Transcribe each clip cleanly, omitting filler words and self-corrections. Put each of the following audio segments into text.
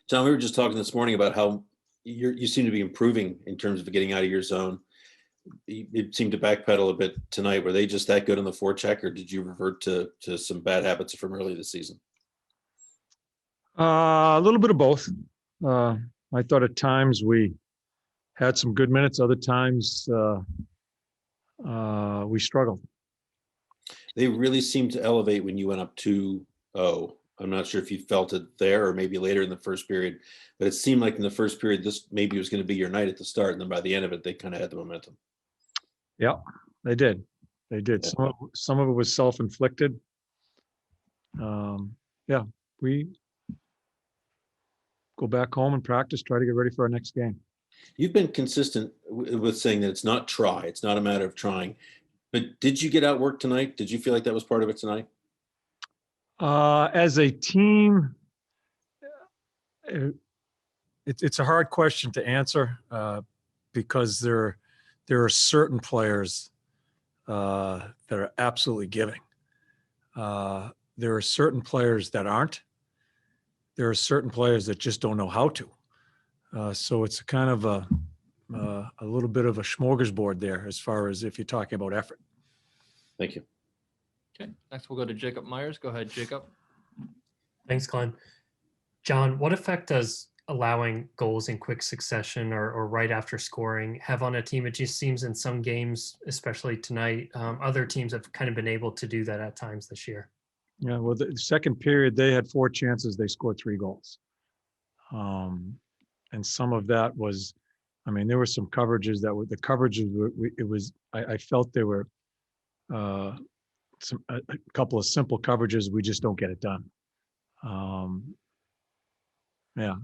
John, we were just talking this morning about how you seem to be improving in terms of getting out of your zone. You seemed to backpedal a bit tonight. Were they just that good on the forecheck, or did you revert to some bad habits from early this season? A little bit of both. I thought at times we had some good minutes. Other times we struggled. They really seemed to elevate when you went up 2-0. I'm not sure if you felt it there or maybe later in the first period, but it seemed like in the first period, this maybe was going to be your night at the start. And then by the end of it, they kind of had the momentum. Yeah, they did. They did. Yeah. Some of it was self-inflicted. Yeah, we go back home and practice, try to get ready for our next game. You've been consistent with saying that it's not try. It's not a matter of trying. But did you get outworked tonight? Did you feel like that was part of it tonight? As a team, it's a hard question to answer because there are certain players that are absolutely giving. There are certain players that aren't. There are certain players that just don't know how to. So it's kind of a little bit of a smorgasbord there as far as if you're talking about effort. Thank you. Okay, next we'll go to Jacob Myers. Go ahead, Jacob. Thanks, Glenn. John, what effect does allowing goals in quick succession or right after scoring have on a team? It just seems in some games, especially tonight, other teams have kind of been able to do that at times this year. Yeah, well, the second period, they had 4 chances. They scored 3 goals. And some of that was, I mean, there were some coverages that were, the coverages were, it was, I felt there were a couple of simple coverages. We just don't get it done. Yeah,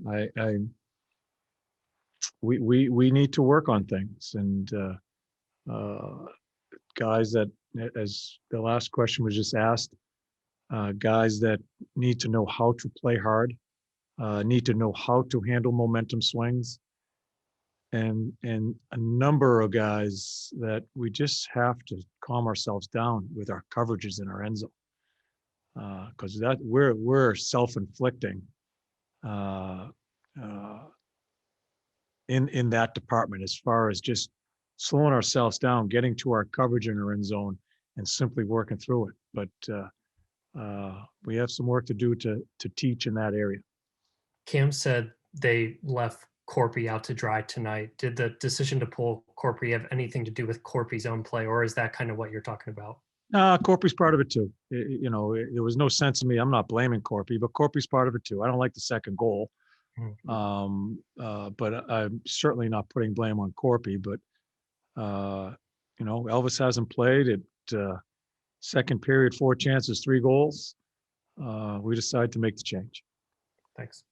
we need to work on things, and guys that, as the last question was just asked, guys that need to know how to play hard, need to know how to handle momentum swings, and a number of guys that we just have to calm ourselves down with our coverages in our end zone, because that we're self-inflicting in that department as far as just slowing ourselves down, getting to our coverage in our end zone, and simply working through it. But we have some work to do to teach in that area. Cam said they left Corpy out to dry tonight. Did the decision to pull Corpy have anything to do with Corpy's own play, or is that kind of what you're talking about? Corpy's part of it too. There was no sense in me. I'm not blaming Corpy, but Corpy's part of it too. I don't like the second goal. But I'm certainly not putting blame on Corpy. But Elvis hasn't played it. Second period, 4 chances, 3 goals. We decided to make the change. Thanks.